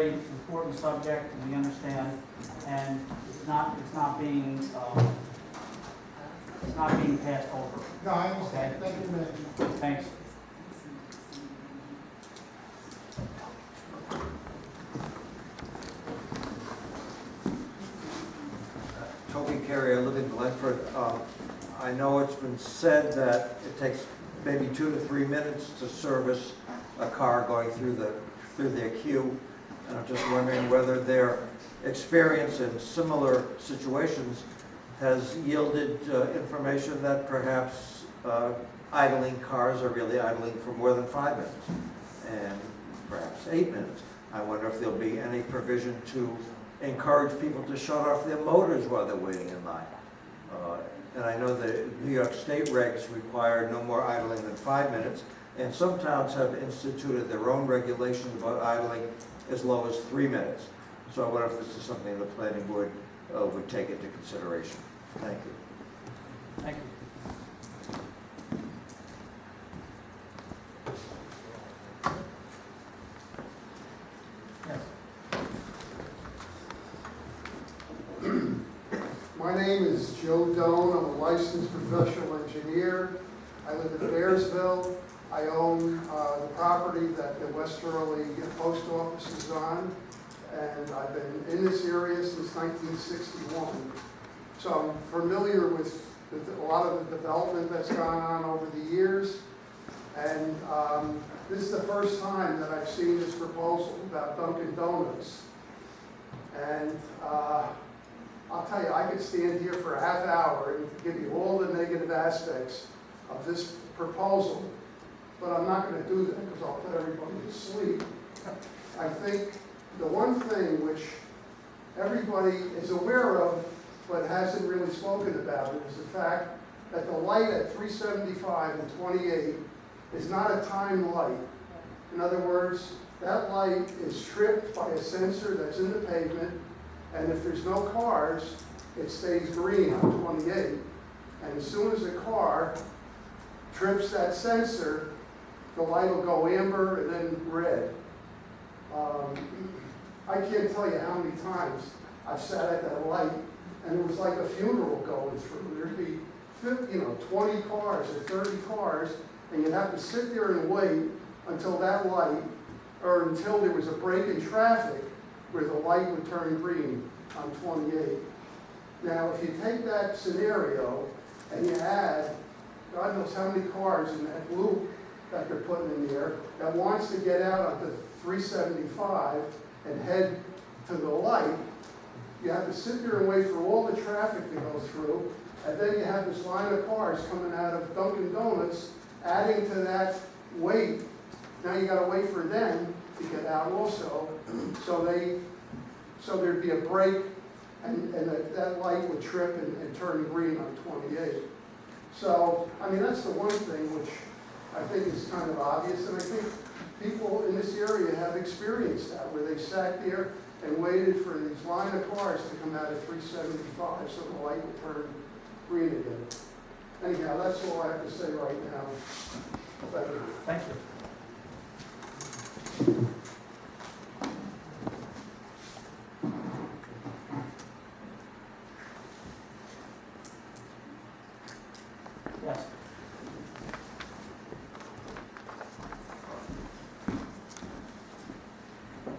very important subject, and we understand, and it's not being passed over. No, I understand. Okay. Thank you, Manager. Thanks. Toby Carey, I live in Glenford. I know it's been said that it takes maybe 2 to 3 minutes to service a car going through their queue. And I'm just wondering whether their experience in similar situations has yielded information that perhaps idling cars are really idling for more than 5 minutes and perhaps 8 minutes. I wonder if there'll be any provision to encourage people to shut off their motors while they're waiting in line. And I know the New York State regs require no more idling than 5 minutes, and some towns have instituted their own regulations about idling as low as 3 minutes. So I wonder if this is something the planning board would take into consideration. Thank you. Thank you. Yes. My name is Joe Doan. I'm a licensed professional engineer. I live in Bearsville. I own the property that the West Hurley Post Office is on, and I've been in this area since 1961. So I'm familiar with a lot of the development that's gone on over the years. And this is the first time that I've seen this proposal about Dunkin' Donuts. And I'll tell you, I could stand here for a half hour and give you all the negative aspects of this proposal, but I'm not going to do that because I'll put everybody to sleep. I think the one thing which everybody is aware of but hasn't really spoken about it is the fact that the light at 375 and 28 is not a timed light. In other words, that light is tripped by a sensor that's in the pavement, and if there's no cars, it stays green on 28. And as soon as the car trips that sensor, the light will go amber and then red. I can't tell you how many times I've sat at that light, and it was like a funeral going through. There'd be 20 cars or 30 cars, and you'd have to sit there and wait until that light, or until there was a break in traffic where the light would turn green on 28. Now, if you take that scenario and you add, God knows how many cars in that loop that they're putting in there that wants to get out onto 375 and head to the light, you have to sit there and wait for all the traffic to go through, and then you have this line of cars coming out of Dunkin' Donuts, adding to that wait. Now you got to wait for them to get out also, so there'd be a break, and that light would trip and turn green on 28. So, I mean, that's the one thing which I think is kind of obvious, and I think people in this area have experienced that, where they sat there and waited for these line of cars to come out of 375 so the light would turn green again. Anyhow, that's all I have to say right now. Thank you. Thank you. Yes.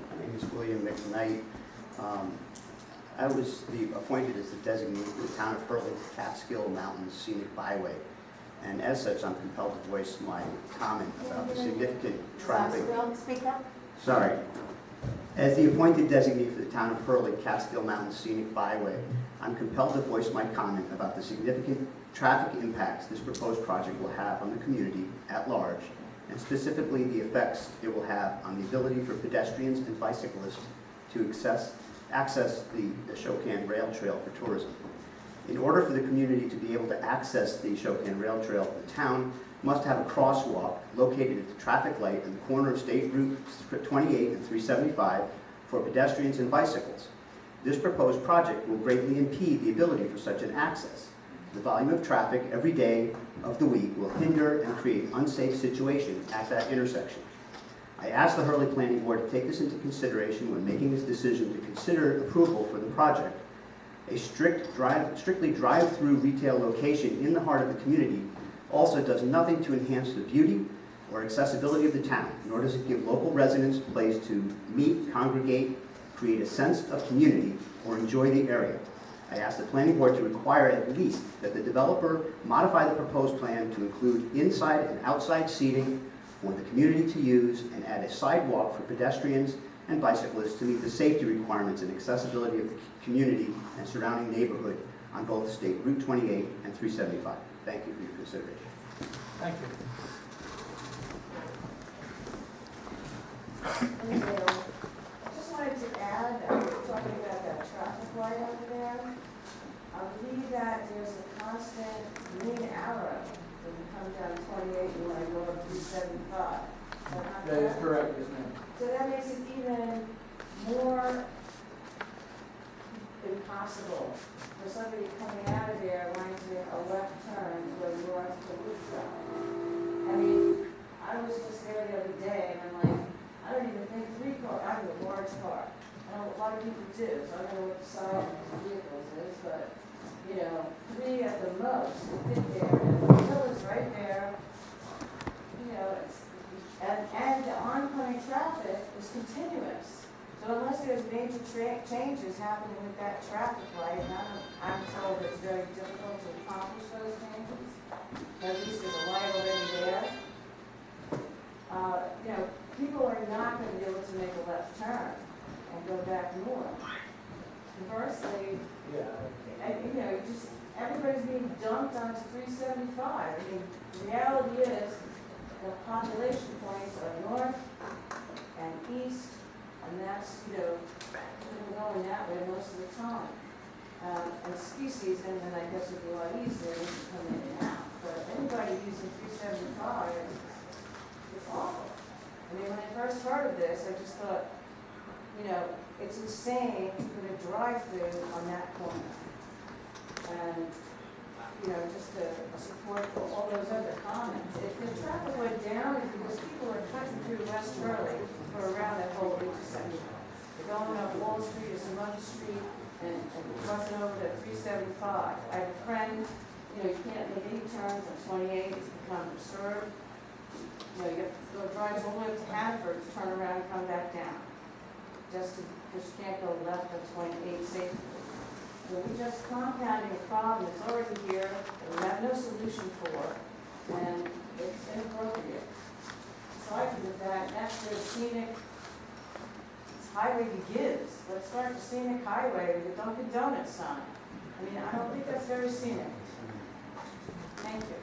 My name is William McKnight. I was appointed as the designee for the town of Hurley Catskill Mountains Scenic Byway. And as such, I'm compelled to voice my comment about the significant traffic. Speak up. Sorry. As the appointed designee for the town of Hurley Catskill Mountains Scenic Byway, I'm compelled to voice my comment about the significant traffic impacts this proposed project will have on the community at large, and specifically the effects it will have on the ability for pedestrians and bicyclists to access the Shokan Rail Trail for tourism. In order for the community to be able to access the Shokan Rail Trail, the town must have a crosswalk located at the traffic light at the corner of State Route 28 and 375 for pedestrians and bicycles. This proposed project will greatly impede the ability for such an access. The volume of traffic every day of the week will hinder and create an unsafe situation at that intersection. I ask the Hurley Planning Board to take this into consideration when making this decision to consider approval for the project. A strictly drive-through retail location in the heart of the community also does nothing to enhance the beauty or accessibility of the town, nor does it give local residents a place to meet, congregate, create a sense of community, or enjoy the area. I ask the planning board to require at least that the developer modify the proposed plan to include inside and outside seating for the community to use and add a sidewalk for pedestrians and bicyclists to meet the safety requirements and accessibility of the community and surrounding neighborhood on both State Route 28 and 375. Thank you for your consideration. Thank you. I just wanted to add, talking about that traffic light over there, I believe that there's a constant green arrow when you come down 28 and when I go up 375. That is correct, yes, ma'am. So that makes it even more impossible for somebody coming out of there wanting to make a left turn to go north to Woodstock. I mean, I was just there the other day and I'm like, I don't even think 3 car, I have a large car. I know a lot of people do, so I don't know what the size of the vehicles is, but, you know, 3 at the most to fit there. And the hill is right there. You know, and the oncoming traffic is continuous. So unless there's major changes happening with that traffic light, and I'm told it's very difficult to accomplish those changes. At least there's a light already there. You know, people are not going to be able to make a left turn and go back north. Conversely, you know, just everybody's being dumped onto 375. I mean, the reality is the population points are north and east, and that's, you know, people going that way most of the time. And ski season, then I guess it'd be a lot easier to come in and out. But anybody using 375, it's awful. I mean, when I first heard of this, I just thought, you know, it's insane to put a drive-through on that corner. And, you know, just to support all those other comments. If the traffic went down, because people are cutting through West Hurley for around that whole intersection. They're going up Wall Street or some other street and crossing over to 375. I have a friend, you know, you can't make any turns on 28, it's become absurd. You know, you have to go drive all the way up to Hanford to turn around and come back down. Because you can't go left on 28 safely. So we're just compounding a problem that's already here, that we have no solution for, and it's inappropriate. So I think that's where scenic highway begins. Let's start the scenic highway with the Dunkin' Donuts sign. I mean, I don't think that's very scenic. Thank you.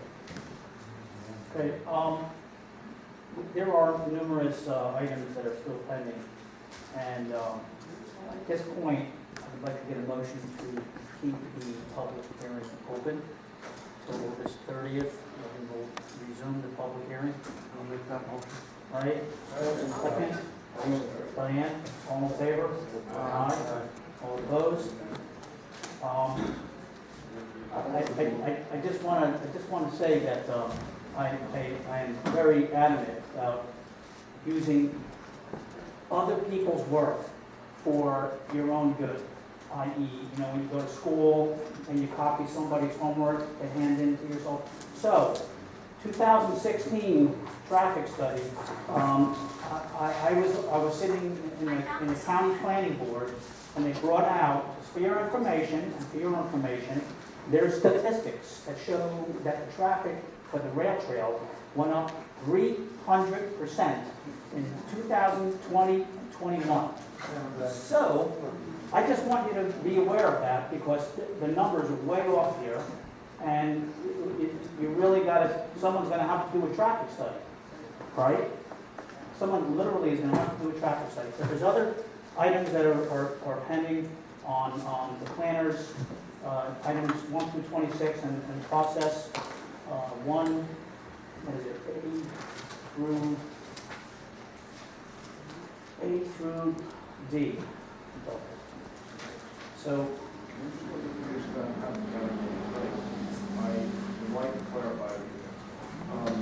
Okay, there are numerous items that are still pending, and at this point, I'd like to get a motion to keep the public hearing open till August 30th, and we'll resume the public hearing. I'll make that motion. All right, second? Diane, all in favor? Aye. All opposed? I just want to say that I am very adamant about using other people's work for your own good. I.e., you know, when you go to school and you copy somebody's homework and hand in to yourself. So, 2016 traffic study. I was sitting in the county planning board, and they brought out, for your information, there's statistics that show that the traffic for the rail trail went up 300% in 2020-21. So, I just want you to be aware of that, because the numbers are way off here, and you really someone's gonna have to do a traffic study, right? Someone literally is gonna have to do a traffic study. So there's other items that are pending on the planners, items 1 through 26 and process, 1, A through D. So, I would like to clarify. I'm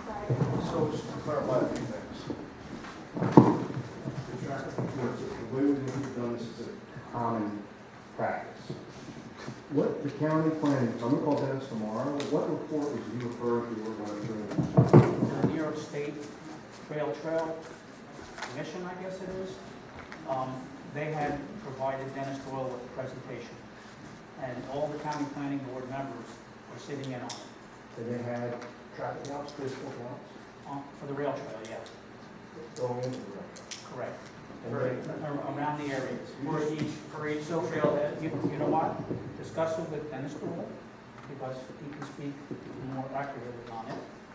sorry. the way we've done this is a common practice. What the county planning, so I'm gonna call Dennis tomorrow, what report was you referring to or going through? The New York State Trail Commission, I guess it is, they had provided Dennis Doyle with a presentation. And all the county planning board members were sitting in on it. So they had traffic counts, physical counts, For the rail trail, yeah, going into the road. correct. And they, Around the areas. For each trailhead, you know what? Discuss it with Dennis Doyle, because he can speak more accurately on it.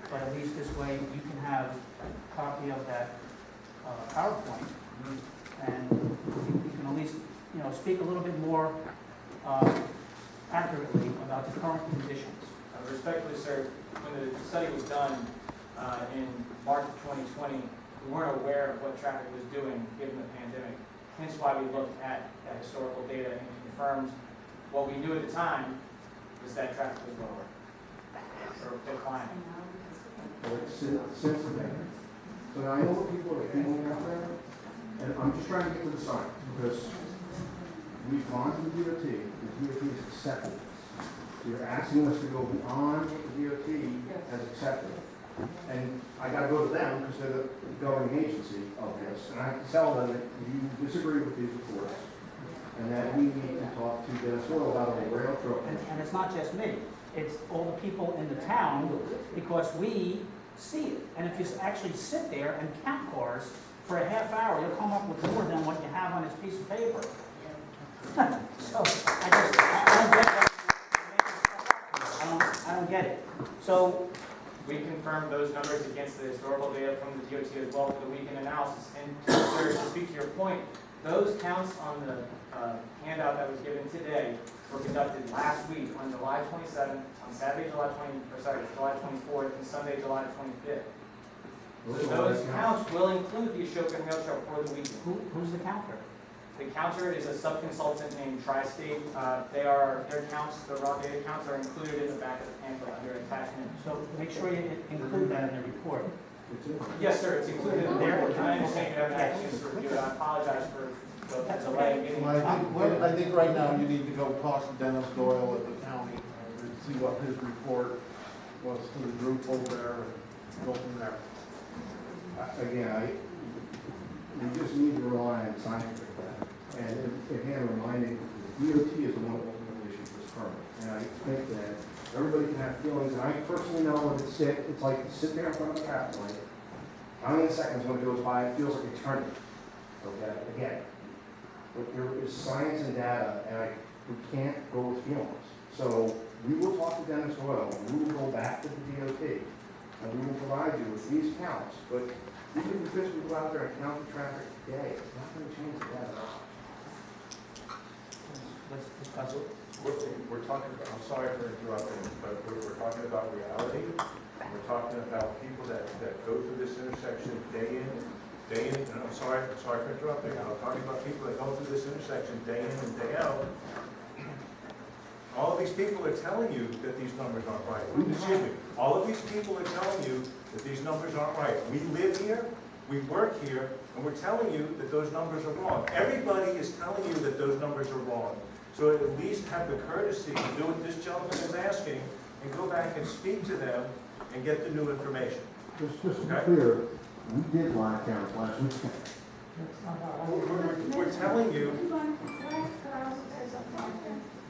But at least this way, you can have a copy of that PowerPoint, and you can at least, speak a little bit more accurately about the current conditions. Respectfully, sir, when the study was done in March of 2020, we weren't aware of what traffic was doing given the pandemic. Hence why we looked at that historical data and confirmed what we knew at the time was that traffic was lower or declining. like, since then. So now I know what people are feeling out there, and I'm just trying to get to the science, because we've gone to the DOT, the DOT has accepted this. So you're asking us to go beyond what the DOT has accepted. And I gotta go to them, because they're the governing agency of this, and I have to tell them that you disagree with these reports, and that we need to talk to Dennis Doyle about a rail trail. And it's not just me, it's all the people in the town, because we see it. And if you actually sit there and count cars for a half hour, you'll come up with more than what you have on this piece of paper. So, I don't get it. So, We confirmed those numbers against the historical data from the DOT as well for the weekend analysis. And sir, to speak to your point, those counts on the handout that was given today were conducted last week on July 27th, on Saturday, July 24th, and Sunday, July 25th. So those counts will include the Ashoka Rail Trail for the weekend. who's the counter? The counter is a sub-consultant named Tri-State. Their counts, the raw data counts are included in the back of the pamphlet under attachment. So make sure you include that in the report. Yes, sir, it's included in there. I understand you haven't had a chance to review it. I apologize for the delay in getting Well, it. I think right now you need to go talk to Dennis Doyle at the county and see what his report was to the group over there and go from there. Again, we just need to rely on scientific data. And again, reminding, the DOT is the one that ultimately issues this permit. And I think that everybody can have feelings, and I personally know when it's like sitting there in front of the traffic light. How many seconds when it goes by, it feels like eternity. Okay, again, but there is science and data, and we can't go with feelings. So we will talk to Dennis Doyle, we will go back to the DOT, and we will provide you with these counts. But even if we go out there and count the traffic today, it's not going to change the data at all. Let's discuss it. We're talking about, I'm sorry for interrupting, but we're talking about reality. We're talking about people that go through this intersection day in, and I'm sorry for interrupting. I'm talking about people that go through this intersection day in and day out. All of these people are telling you that these numbers aren't right. Excuse me. All of these people are telling you that these numbers aren't right. We live here, we work here, and we're telling you that those numbers are wrong. Everybody is telling you that those numbers are wrong. So at least have the courtesy to do what this gentleman is asking and go back and speak to them and get the new information. Just to be Okay. clear, we did line counts last week. We're telling you,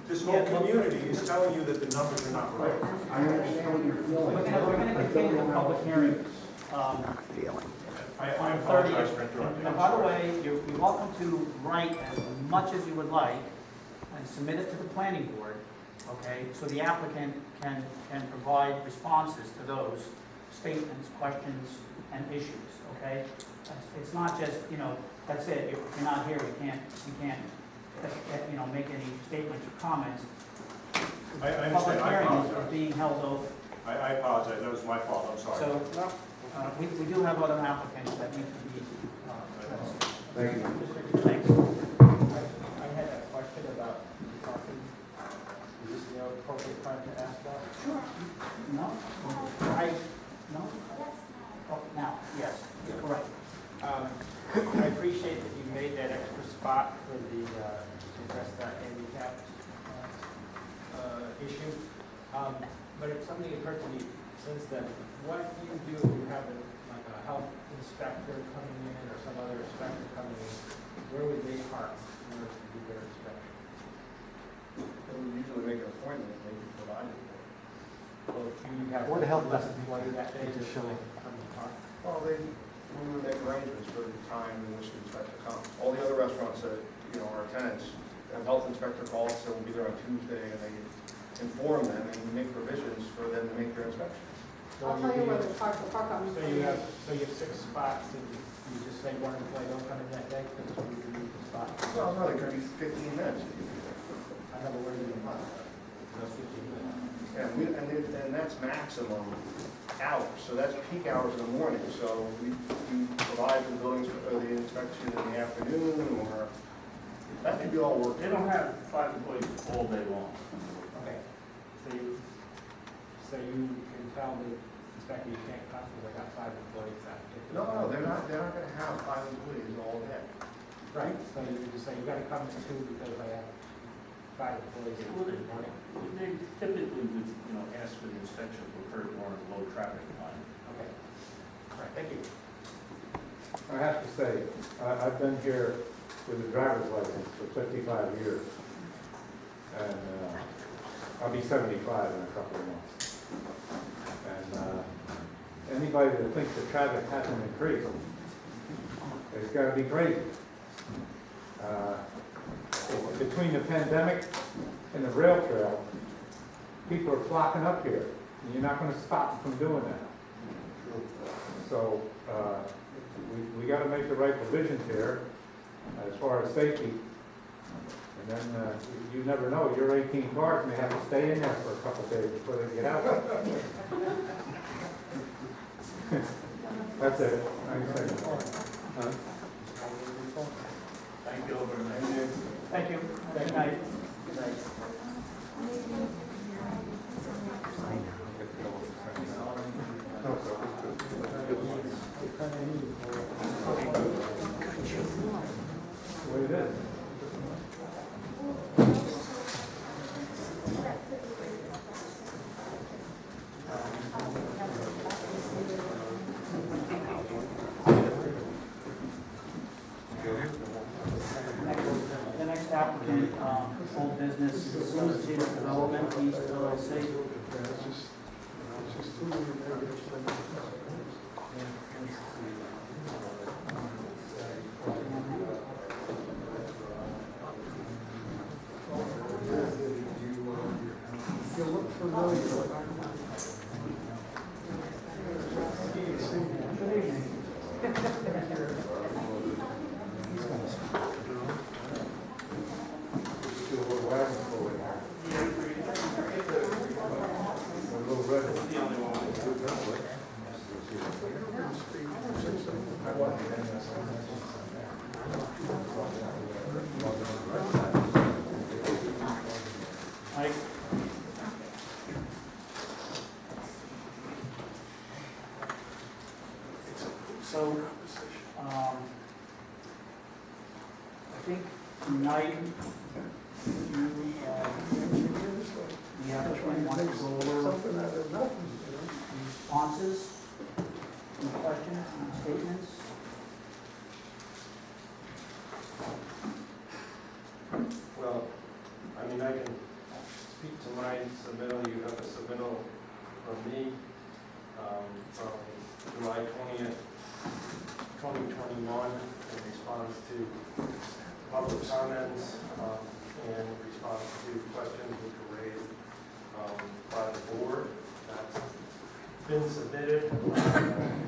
this whole community is telling you that the numbers are not right. I understand what you're feeling. We're gonna continue the public hearing. I On apologize 30th. for interrupting. And by the way, you're welcome to write as much as you would like and submit it to the planning board, okay? So the applicant can provide responses to those statements, questions, and issues, okay? It's not just, that's it, if you're not here, we can't, make any statements or comments. I understand. Public I hearings are apologize. being held over. I apologize. That was my fault. I'm sorry. So, we do have other applicants that need to be, Thank you. thanks. I had a question about parking. Is this the appropriate time to ask that? Sure. No? No? Oh, now, yes, correct. I appreciate that you made that extra spot for the, to address that handicap issue. But if something occurred to me since then, what do you do if you have like a health inspector coming in or some other inspector coming in? Where would they park in order to do their inspection? They would usually make an appointment, and they can provide it. Well, do you have Board of Health less doesn't employee that day need to to show show up. come and park? Well, we would make arrangements for the time in which the inspector comes. All the other restaurants that, our tenants, have health inspector calls, so we'll be there on Tuesday, and they inform them and make provisions for them to make their inspection. I'll tell you where the park on. So you have 6 spots and you just say one employee don't come in that day because we can use the spot. Well, no, it could be 15 minutes. I have a word in the month. That's 15 minutes. Yeah, and that's maximum hours, so that's peak hours in the morning. So we provide the buildings for the inspection in the afternoon, or that could be all worked. They don't have 5 employees all day long. Okay. So you can tell the inspector you can't come because I got 5 employees that particular. No, they're not going to have 5 employees all day. Right, so you can just say, you gotta come at 2 because I have 5 employees in Well, the morning. They typically would, ask for the inspection to occur during low traffic time. Okay. All right, thank you. I have to say, I've been here with a driver's license for 55 years. And I'll be 75 in a couple of months. And anybody that thinks the traffic hasn't increased, it's got to be crazy. Between the pandemic and the rail trail, people are flocking up here, and you're not going to stop them from doing that. So we got to make the right provisions here as far as safety. And then you never know, your 18 cars may have to stay in there for a couple of days before they get out. That's it. Huh? Thank you very much. Thank you. Good night. Good night. What it is? The next applicant, old business, Facilitated Development, East LLC. You look familiar. Do a little wagon pull in there. A little red. Mike? So, I think tonight, the applicant wants to go over Something out of nothing. responses, any questions, any statements? Well, I mean, I can speak to my submittal. You have a submittal from me from July 20th, 2021, in response to public comments and response to questions which were raised by the board. That's been submitted.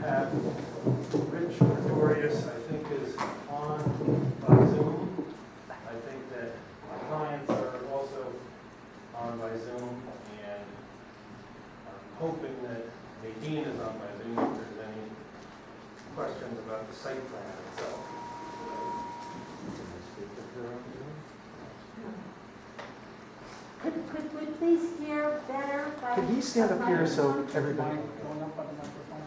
Have Rich Pretorius, I think, is on by Zoom. I think that my clients are also on by Zoom, and I'm hoping that Nadine is on by Zoom if there's any questions about the site plan itself. Could we please hear better? Could he stand up here so everybody? Going up on the microphone?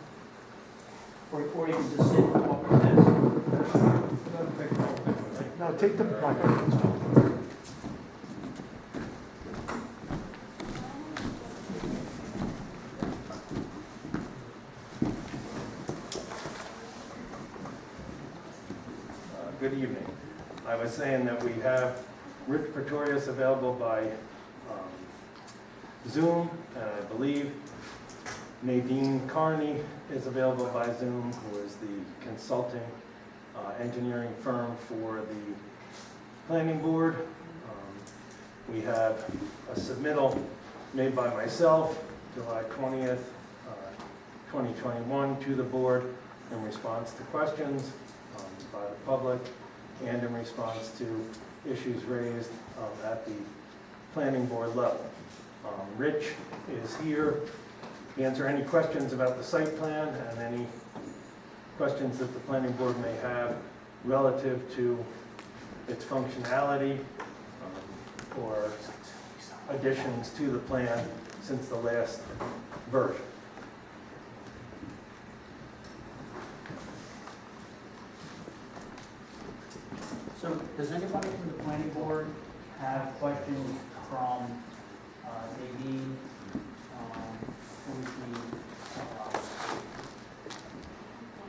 Or you can just sit and talk like this? Take the microphone. Good evening. I was saying that we have Rich Pretorius available by Zoom, and I believe Nadine Carney is available by Zoom, who is the consulting engineering firm for the planning board. We have a submittal made by myself, July 20th, 2021, to the board in response to questions by the public and in response to issues raised at the planning board level. Rich is here to answer any questions about the site plan and any questions that the planning board may have relative to its functionality or additions to the plan since the last version. So does anybody from the planning board have questions from Nadine, who's the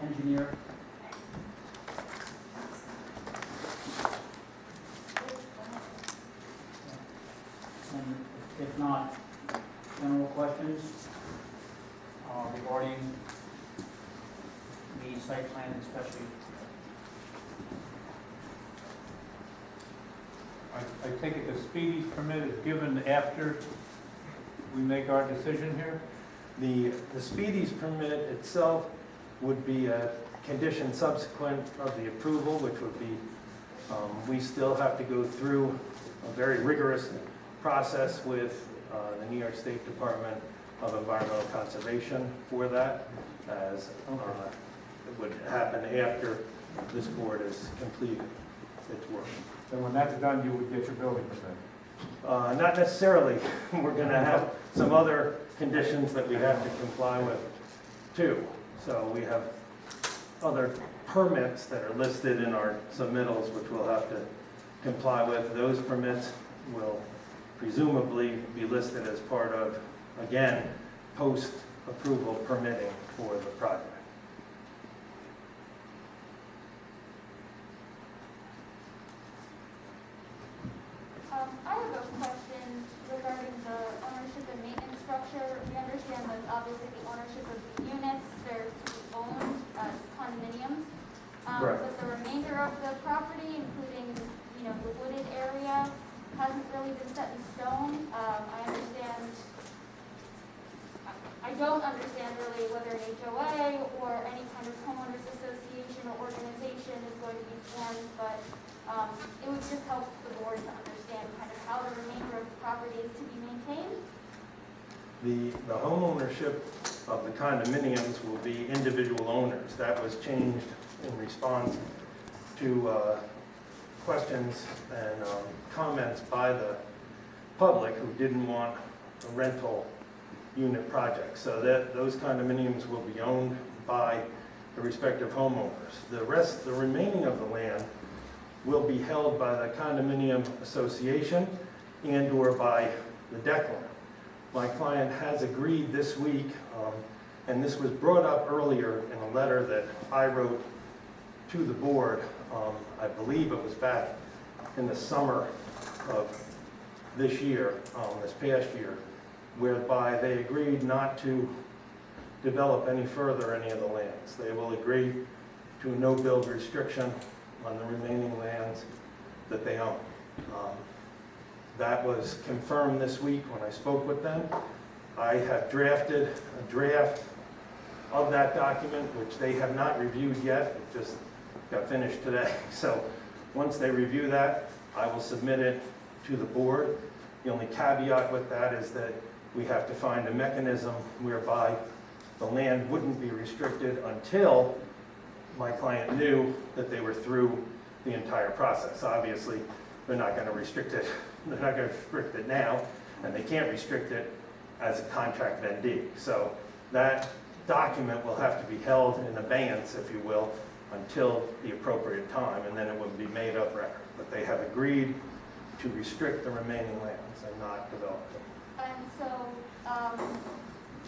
engineer? And if not, general questions regarding the site plan especially? I take it the speedies permit is given after we make our decision here? The speedies permit itself would be a condition subsequent of the approval, which would be, we still have to go through a very rigorous process with the New York State Department of Environmental Conservation for that, as it would happen after this board has completed its work. And when that's done, you would get your building permit? Not necessarily. We're going to have some other conditions that we have to comply with too. So we have other permits that are listed in our submittals, which we'll have to comply with. Those permits will presumably be listed as part of, again, post-approval permitting for the project. I have a question regarding the ownership and maintenance structure. We understand that obviously the ownership of the units, they're to be owned as condominiums. Right. But the remainder of the property, including, the wooded area, hasn't really been set in stone. I don't understand really whether an HOA or any kind of homeowners association or organization is going to be formed, but it would just help the board to understand kind of how the remainder of the property is to be maintained. The home ownership of the condominiums will be individual owners. That was changed in response to questions and comments by the public who didn't want a rental unit project. So that those condominiums will be owned by the respective homeowners. The remaining of the land will be held by the condominium association and or by the declarant. My client has agreed this week, and this was brought up earlier in a letter that I wrote to the board. I believe it was back in the summer of this year, this past year, whereby they agreed not to develop any further any of the lands. They will agree to a no-build restriction on the remaining lands that they own. That was confirmed this week when I spoke with them. I have drafted a draft of that document, which they have not reviewed yet. It just got finished today. So once they review that, I will submit it to the board. The only caveat with that is that we have to find a mechanism whereby the land wouldn't be restricted until my client knew that they were through the entire process. Obviously, they're not going to restrict it. They're not going to restrict it now, and they can't restrict it as a contract vendee. So that document will have to be held in abeyance, if you will, until the appropriate time, and then it would be made of record. But they have agreed to restrict the remaining lands and not develop them. And so,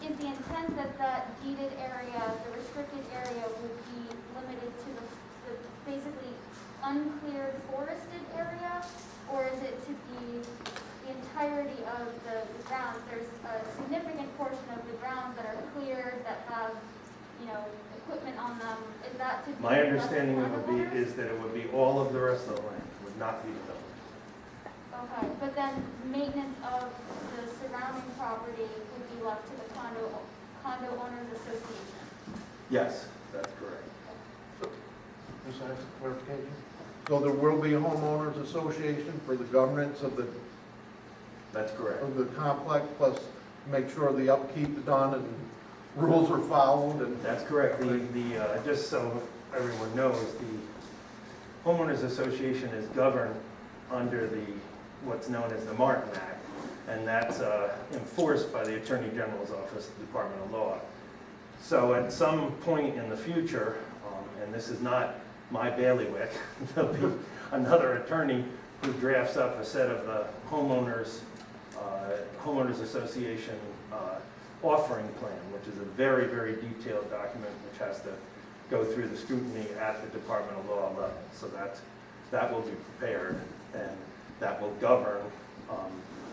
is the intent that that deeded area, the restricted area, would be limited to the basically uncleared forested area? Or is it to be the entirety of the grounds? There's a significant portion of the grounds that are cleared, that have, you know, equipment on them. Is that to be? My understanding left to it would be, landowners? is that it would be all of the rest of the land, would not be developed. Okay, but then maintenance of the surrounding property would be left to the condo owners association? Yes, that's correct. Just ask a clarification. So there will be a homeowners association for the governance of the That's correct. complex, plus make sure the upkeep is done and rules are followed and. That's correct. Just so everyone knows, the homeowners association is governed under what's known as the Martin Act, and that's enforced by the Attorney General's Office, Department of Law. So at some point in the future, and this is not my bailiwick, there'll be another attorney who drafts up a set of the homeowners association offering plan, which is a very, very detailed document which has to go through the scrutiny at the Department of Law level. So that will be prepared, and that will govern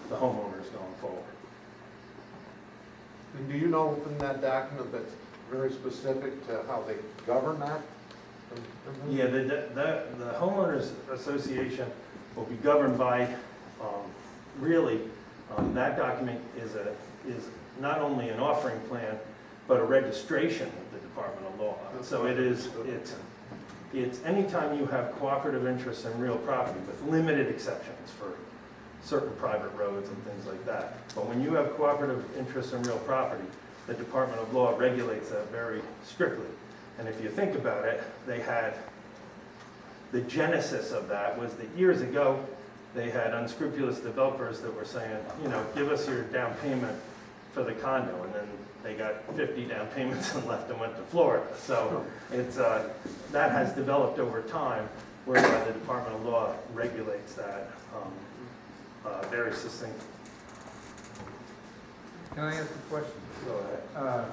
the homeowners going forward. And do you know in that document that's very specific to how they govern that? Yeah, the homeowners association will be governed by, that document is not only an offering plan, but a registration with the Department of Law. So it's anytime you have cooperative interests in real property, with limited exceptions for certain private roads and things like that. But when you have cooperative interests in real property, the Department of Law regulates that very strictly. And if you think about it, the genesis of that was that years ago, they had unscrupulous developers that were saying, give us your down payment for the condo, and then they got 50 down payments and left and went to Florida. So that has developed over time, whereby the Department of Law regulates that very succinctly. Can I ask a question? Go ahead.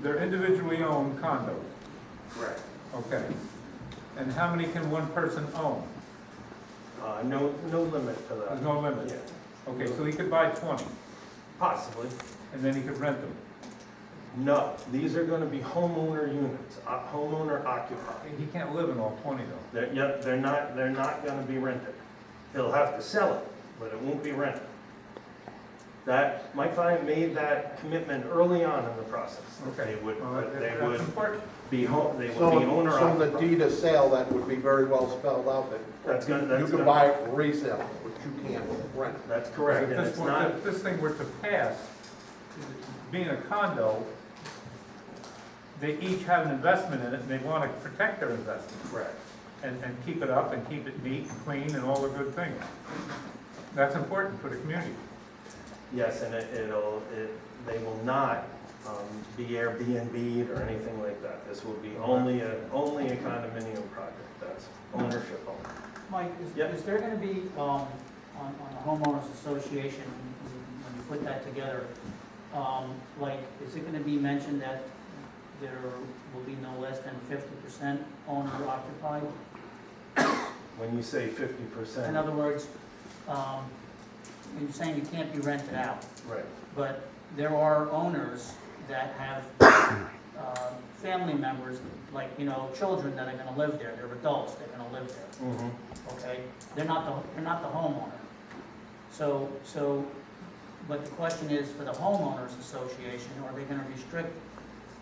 They're individually owned condos? Correct. Okay. And how many can one person own? No limit to that. There's no limit? Yeah. Okay, so he could buy 20, Possibly. and then he could rent them? No, these are going to be homeowner units, homeowner occupied. He can't live in all 20 though. They're not going to be rented. He'll have to sell it, but it won't be rented. My client made that commitment early on in the process. Okay. They would That's important. be owner So occupied. the deed of sale, that would be very well spelled out that you can buy it for resale, but you can't rent it. That's correct, and it's not, If this thing were to pass, being a condo, they each have an investment in it, and they want to protect their investment. correct. And keep it up and keep it neat and clean and all the good things. That's important for the community. Yes, and they will not be Airbnb'd or anything like that. This will be only a condominium project. That's ownership only. Mike, Yep. is there going to be, on the homeowners association, when you put that together, is it going to be mentioned that there will be no less than 50% owner occupied? When you say 50%. In other words, you're saying you can't be rented out, Right. but there are owners that have family members, children that are going to live there. They're adults, they're going to live there. Mm-hmm. Okay, they're not the homeowner. But the question is, for the homeowners association, are they going to restrict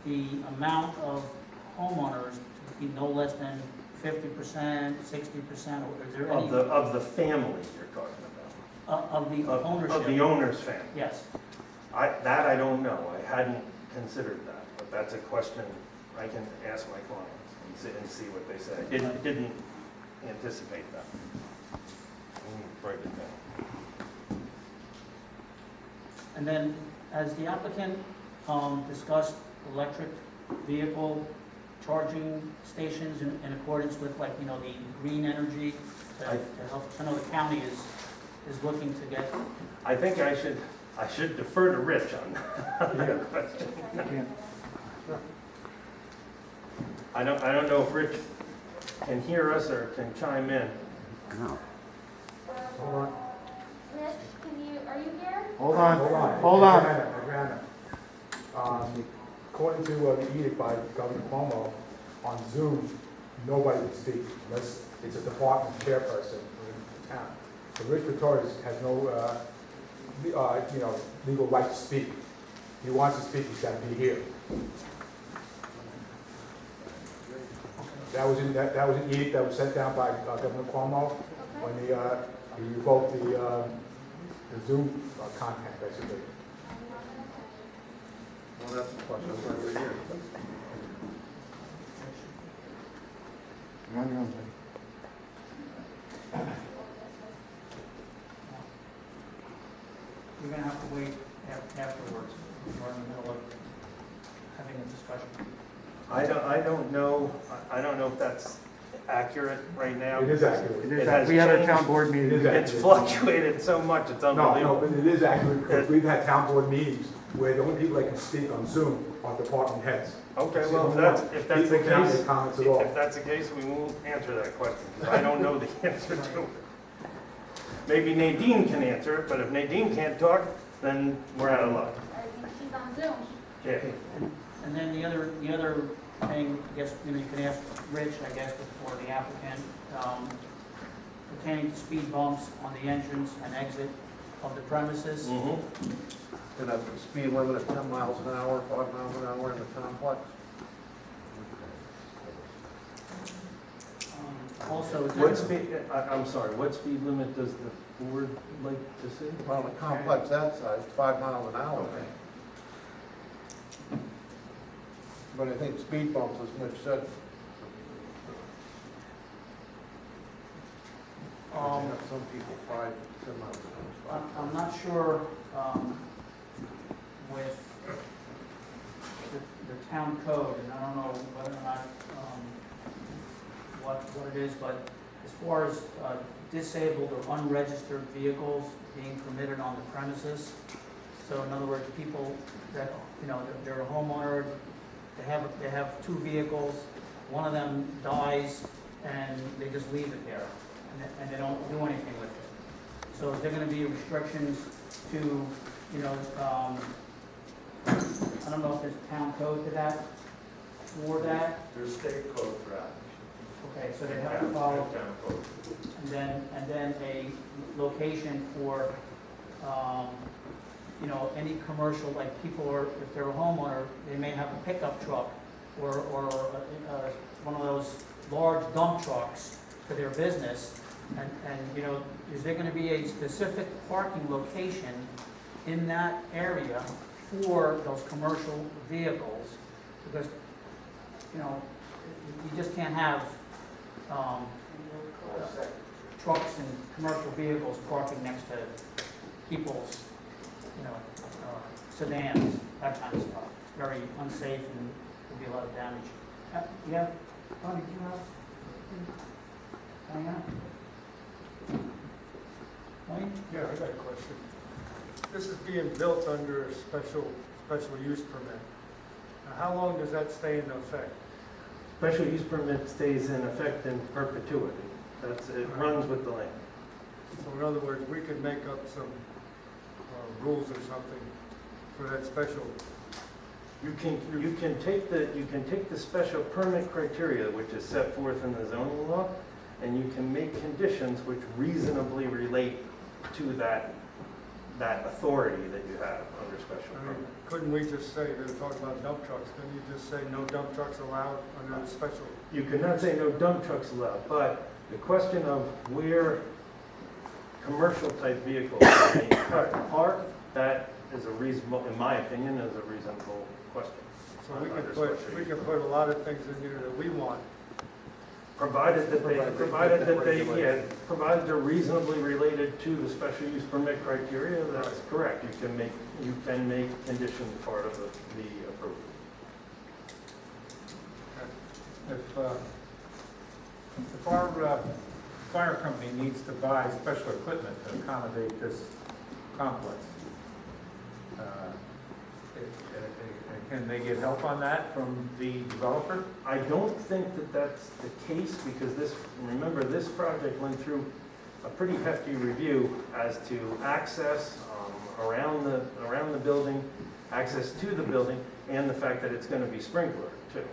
the amount of homeowners to be no less than 50%, 60%, or is there any? Of the family you're talking about? Of the ownership? Of the owner's family? Yes. I don't know. I hadn't considered that, but that's a question I can ask my clients and see what they say. Didn't anticipate that. Write it down. And then, has the applicant discussed electric vehicle charging stations in accordance with like, you know, the green energy to help? I know the county is looking to get. I think I should defer to Rich on that question. I don't know if Rich can hear us or can chime in. No. Hold on. Rich, are you here? Hold on. According to the edict by Governor Cuomo, on Zoom, nobody can speak unless it's a department chairperson in the town. So Rich Pretorius has no, legal right to speak. If he wants to speak, he's got to be here. That was an edict that was sent down by Governor Cuomo when he revoked the Zoom content, basically. Well, that's the question, that's why we're here. You're gonna have to wait afterwards. We're in the middle of having a discussion. I don't know if that's accurate right now. It is accurate. It has We had our changed. town board meeting. It's fluctuated so much, it's No, unbelievable. but it is accurate because we've had town board meetings where the only people that can speak on Zoom are department heads. Okay, well, if that's the People can't case, make comments at all. if that's the case, we won't answer that question, because I don't know the answer to it. Maybe Nadine can answer it, but if Nadine can't talk, then we're out of luck. I think she's on Zoom. Yeah. And then the other thing, I guess, you know, you can ask Rich, I guess, before the applicant, pertaining to speed bumps on the entrance and exit of the premises. And a speed limit of 10 miles an hour, 5 miles an hour in the complex. Also, is What there, speed, I'm sorry, what speed limit does the board like to see? Well, a complex that size, 5 miles an hour. But I think speed bumps, as Mitch said. Some people 5, 10 miles an hour. I'm not sure with the town code, and I don't know whether or not what it is, but as far as disabled or unregistered vehicles being permitted on the premises, so in other words, people that, you know, they're a homeowner, they have 2 vehicles, one of them dies, and they just leave it there, and they don't do anything with it. So is there going to be restrictions to, you know, I don't know if there's town code to that, for that? There's state code for that. Okay, so they have to follow, Town code. and then a location for, you know, any commercial, like people are, if they're a homeowner, they may have a pickup truck or one of those large dump trucks for their business. And, you know, is there gonna be a specific parking location in that area for those commercial vehicles? Because, you know, you just can't have, trucks and commercial vehicles parking next to people's, you know, sedans, that kind of stuff. It's very unsafe and could be a lot of damage. Yeah, Tony, do you have? Hang on. Tony? Yeah, I got a question. This is being built under a special use permit. Now, how long does that stay in effect? Special use permit stays in effect in perpetuity. It runs with the land. So in other words, we could make up some rules or something for that special. You can take the special permit criteria, which is set forth in the zoning law, and you can make conditions which reasonably relate to that authority that you have under special I mean, permit. couldn't we just say, they were talking about dump trucks, couldn't you just say no dump trucks allowed under the special? You cannot say no dump trucks allowed, but the question of where commercial type vehicles may have to park, that is a reasonable, in my opinion, is a reasonable question. So we can put a lot of things in here that we want. Provided they're reasonably related to the special use permit criteria, that's correct. You can make conditions part of the approval. If our fire company needs to buy special equipment to accommodate this complex, can they get help on that from the developer? I don't think that that's the case, because remember, this project went through a pretty hefty review as to access around the building, access to the building, and the fact that it's going to be sprinkler too.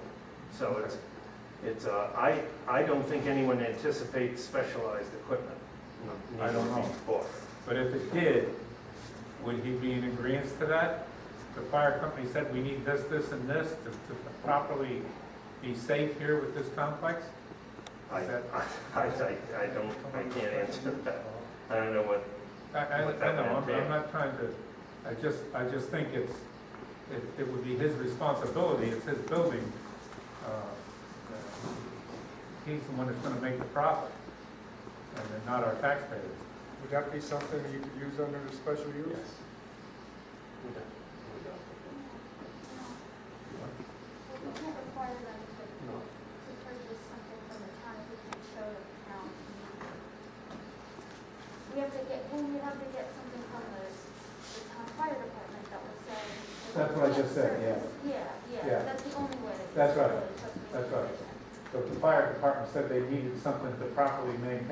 So I don't think anyone anticipates specialized equipment. I don't know. Bought. But if it did, would he be in agreement to that? The fire company said we need this, this, and this to properly be safe here with this complex? I can't answer that. I don't know what. I know, I'm not trying to, I just think it would be his responsibility, it's his building. He's the one that's gonna make the profit, and not our taxpayers. Would that be something you could use under the special use? We can't require them to purchase something from the town if we can't show that the town needs it. We have to get something from the town fire department that would say. That's what I just said, yeah. Yeah, that's the only way. That's right, that's right. So if the fire department said they needed something to properly maintain